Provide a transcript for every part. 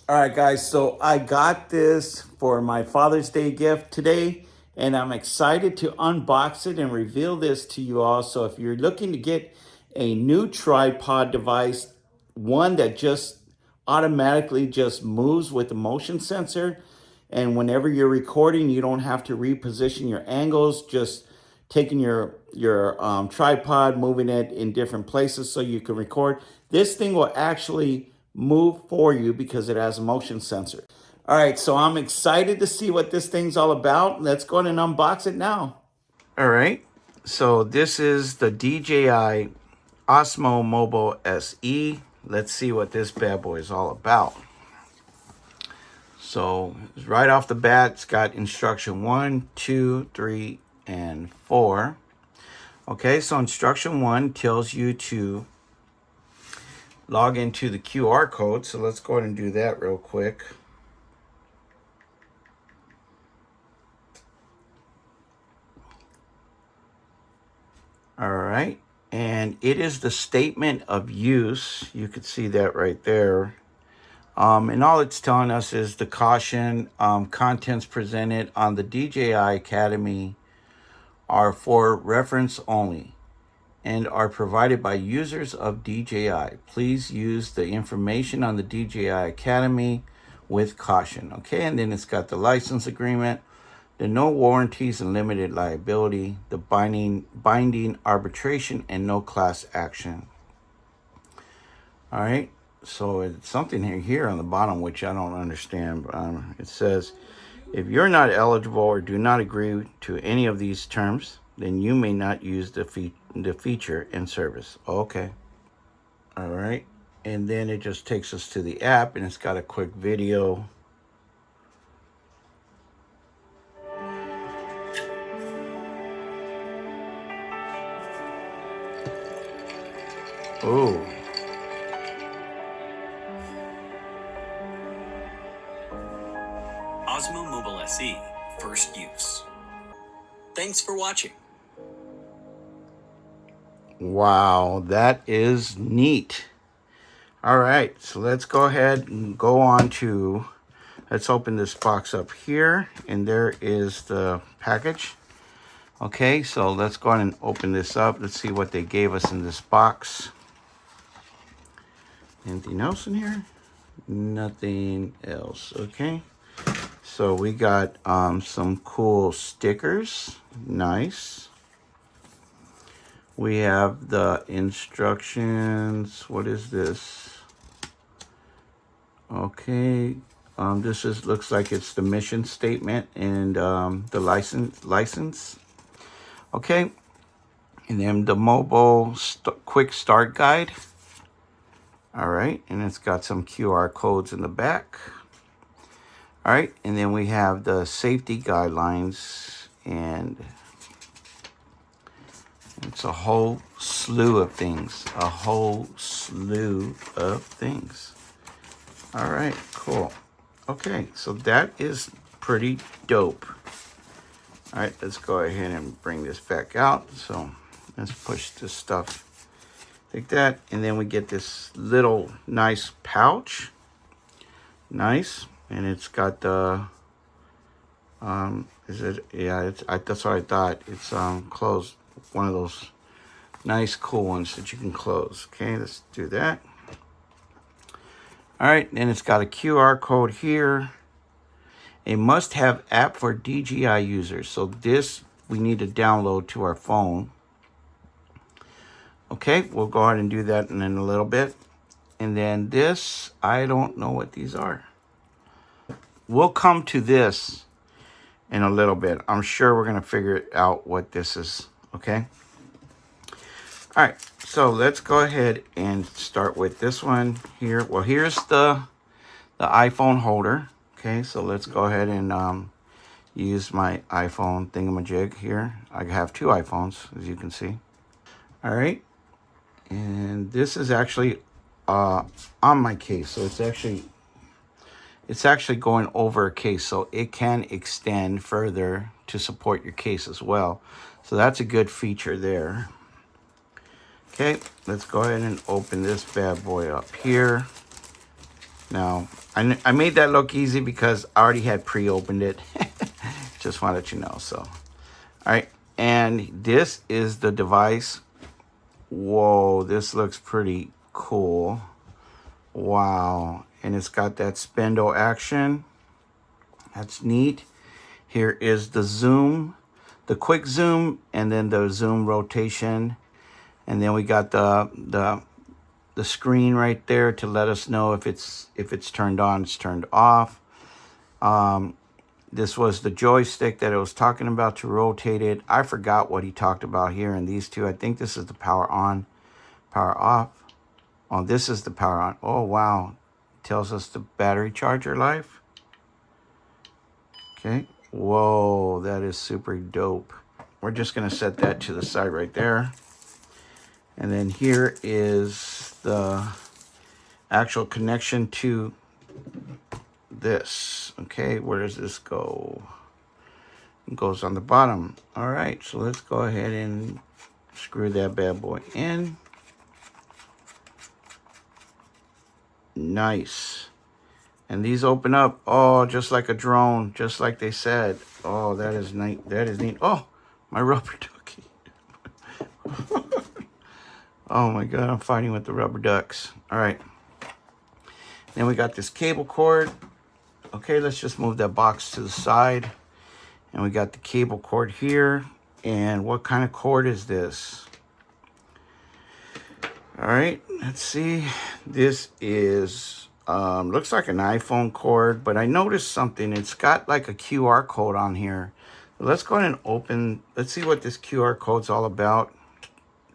All right, guys, so I got this for my Father's Day gift today, and I'm excited to unbox it and reveal this to you all. So if you're looking to get a new tripod device, one that just automatically just moves with the motion sensor, and whenever you're recording, you don't have to reposition your angles, just taking your tripod, moving it in different places so you can record. This thing will actually move for you because it has a motion sensor. All right, so I'm excited to see what this thing's all about. Let's go ahead and unbox it now. All right, so this is the DJI OSMO Mobile SE. Let's see what this bad boy is all about. So right off the bat, it's got instruction 1, 2, 3, and 4. Okay, so instruction 1 tells you to log into the QR code. So let's go ahead and do that real quick. All right, and it is the statement of use. You could see that right there. And all it's telling us is the caution, contents presented on the DJI Academy are for reference only and are provided by users of DJI. Please use the information on the DJI Academy with caution. Okay, and then it's got the license agreement, the no warranties and limited liability, the binding arbitration, and no class action. All right, so it's something here on the bottom which I don't understand. It says, if you're not eligible or do not agree to any of these terms, then you may not use the feature and service. Okay. All right. And then it just takes us to the app, and it's got a quick video. Oh. Osmo Mobile SE, first use. Thanks for watching. Wow, that is neat. All right, so let's go ahead and go on to, let's open this box up here, and there is the package. Okay, so let's go ahead and open this up. Let's see what they gave us in this box. Anything else in here? Nothing else. Okay, so we got some cool stickers. Nice. We have the instructions. What is this? Okay, this looks like it's the mission statement and the license. Okay, and then the mobile quick start guide. All right, and it's got some QR codes in the back. All right, and then we have the safety guidelines, and it's a whole slew of things. All right, cool. Okay, so that is pretty dope. All right, let's go ahead and bring this back out. So let's push this stuff like that, and then we get this little nice pouch. Nice, and it's got the is it? Yeah, that's what I thought. It's closed. One of those nice cool ones that you can close. Okay, let's do that. All right, and it's got a QR code here. A must-have app for DJI users. So this we need to download to our phone. Okay, we'll go ahead and do that in a little bit. And then this, I don't know what these are. We'll come to this in a little bit. I'm sure we're going to figure out what this is. Okay. All right, so let's go ahead and start with this one here. Well, here's the iPhone holder. Okay, so let's go ahead and use my iPhone thingamajig here. I have two iPhones, as you can see. All right, and this is actually on my case, so it's actually going over a case, so it can extend further to support your case as well. So that's a good feature there. Okay, let's go ahead and open this bad boy up here. Now, I made that look easy because I already had pre-opened it. Just want to let you know. So, all right. And this is the device. Whoa, this looks pretty cool. Wow. And it's got that spindle action. That's neat. Here is the zoom, the quick zoom, and then the zoom rotation. And then we got the screen right there to let us know if it's turned on, it's turned off. This was the joystick that I was talking about to rotate it. I forgot what he talked about here in these two. I think this is the power on, power off. Oh, this is the power on. Oh, wow. Tells us the battery charger life. Okay. Whoa, that is super dope. We're just going to set that to the side right there. And then here is the actual connection to this. Okay, where does this go? It goes on the bottom. All right, so let's go ahead and screw that bad boy in. Nice. And these open up, oh, just like a drone, just like they said. Oh, that is neat. That is neat. Oh, my rubber ducky. Oh my God, I'm fighting with the rubber ducks. All right. Then we got this cable cord. Okay, let's just move that box to the side. And we got the cable cord here. And what kind of cord is this? All right, let's see. This is, looks like an iPhone cord, but I noticed something. It's got like a QR code on here. Let's go ahead and open. Let's see what this QR code's all about.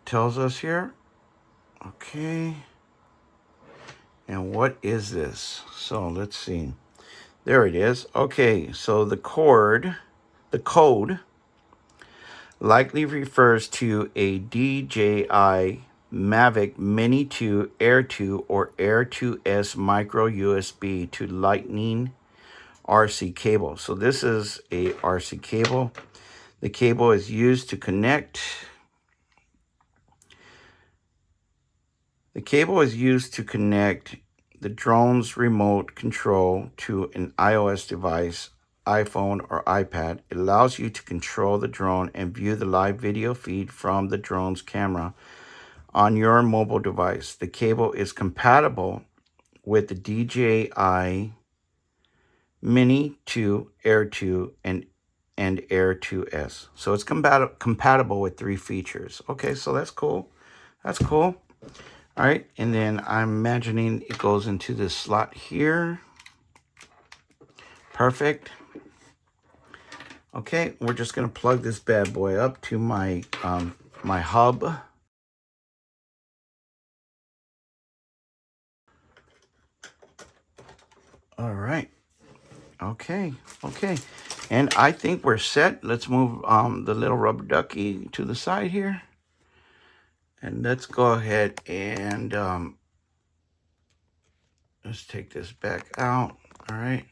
Tells us here. Okay. And what is this? So let's see. There it is. Okay, so the code likely refers to a DJI Mavic Mini 2 Air 2 or Air 2S micro USB to Lightning RC cable. So this is a RC cable. The cable is used to connect. The cable is used to connect the drone's remote control to an iOS device, iPhone or iPad. It allows you to control the drone and view the live video feed from the drone's camera on your mobile device. The cable is compatible with the DJI Mini 2, Air 2, and Air 2S. So it's compatible with 3 features. Okay, so that's cool. That's cool. All right, and then I'm imagining it goes into this slot here. Perfect. Okay, we're just gonna plug this bad boy up to my my hub. All right. Okay. Okay. And I think we're set. Let's move the little rubber ducky to the side here. And let's go ahead and let's take this back out. All right.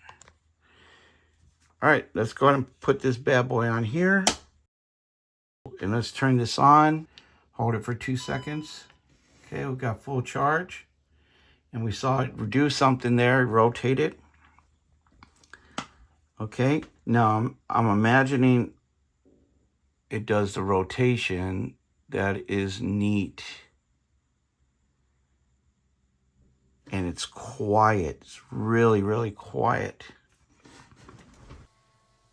All right, let's go ahead and put this bad boy on here. And let's turn this on. Hold it for 2 seconds. Okay, we got full charge. And we saw it do something there, rotate it. Okay, now I'm imagining it does the rotation. That is neat. And it's quiet. It's really, really quiet.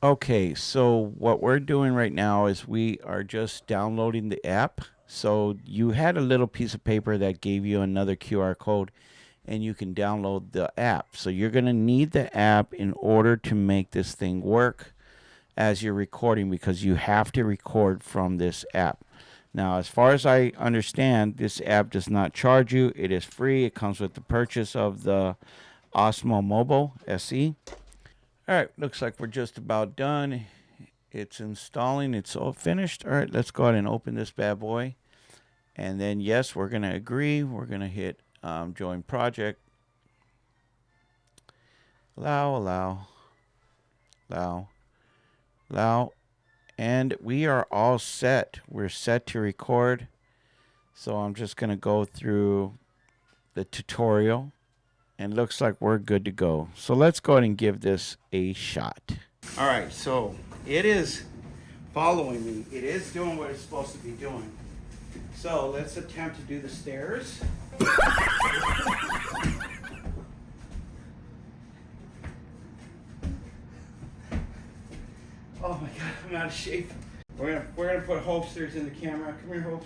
Okay, so what we're doing right now is we are just downloading the app. So you had a little piece of paper that gave you another QR code and you can download the app. So you're going to need the app in order to make this thing work as you're recording, because you have to record from this app. Now, as far as I understand, this app does not charge you. It is free. It comes with the purchase of the OSMO Mobile SE. All right, looks like we're just about done. It's installing. It's all finished. All right, let's go ahead and open this bad boy. And then, yes, we're going to agree. We're going to hit join project. Allow. And we are all set. We're set to record. So I'm just going to go through the tutorial. and looks like we're good to go. So let's go ahead and give this a shot. All right, so it is following me. It is doing what it's supposed to be doing. So let's attempt to do the stairs. Oh my God, I'm out of shape. We're gonna put Hopesters in the camera. Come here, Hope.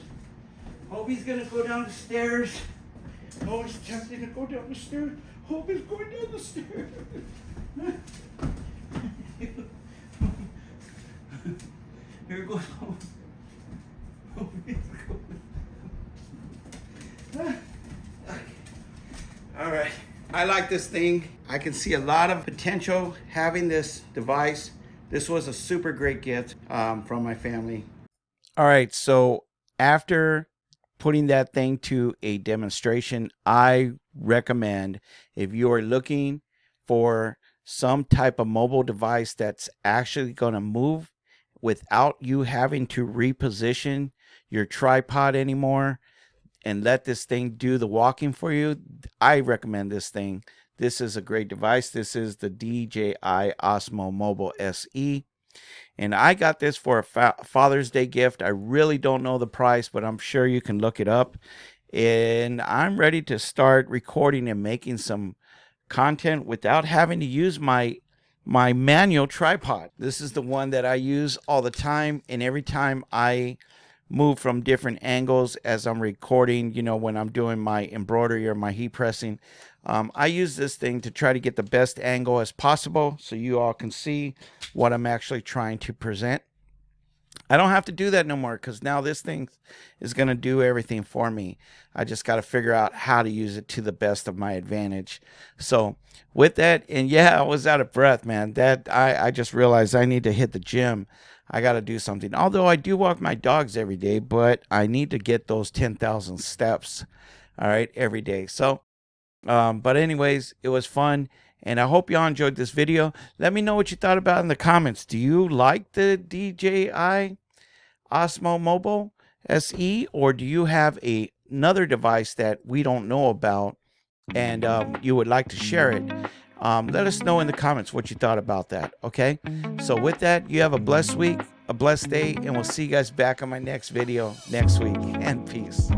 Hope's gonna go down the stairs. Hope is tempting to go down the stairs. Hope is going down the stairs. Here goes Hope. Hope is going. All right. I like this thing. I can see a lot of potential having this device. This was a super great gift from my family. All right. So after putting that thing to a demonstration, I recommend, if you are looking for some type of mobile device that's actually going to move without you having to reposition your tripod anymore and let this thing do the walking for you, I recommend this thing. This is a great device. This is the DJI OSMO Mobile SE. And I got this for a Father's Day gift. I really don't know the price, but I'm sure you can look it up. And I'm ready to start recording and making some content without having to use my manual tripod. This is the one that I use all the time, and every time I move from different angles as I'm recording, you know, when I'm doing my embroidery or my heat pressing, I use this thing to try to get the best angle as possible so you all can see what I'm actually trying to present. I don't have to do that no more because now this thing is going to do everything for me. I just got to figure out how to use it to the best of my advantage. So with that, and yeah, I was out of breath, man. That I just realized I need to hit the gym. I got to do something. Although I do walk my dogs every day, but I need to get those 10,000 steps, all right, every day. So, but anyways, it was fun. And I hope y'all enjoyed this video. Let me know what you thought about in the comments. Do you like the DJI OSMO Mobile SE, or do you have another device that we don't know about and you would like to share it? Let us know in the comments what you thought about that, okay? So with that, you have a blessed week, a blessed day, and we'll see you guys back on my next video next week. And peace.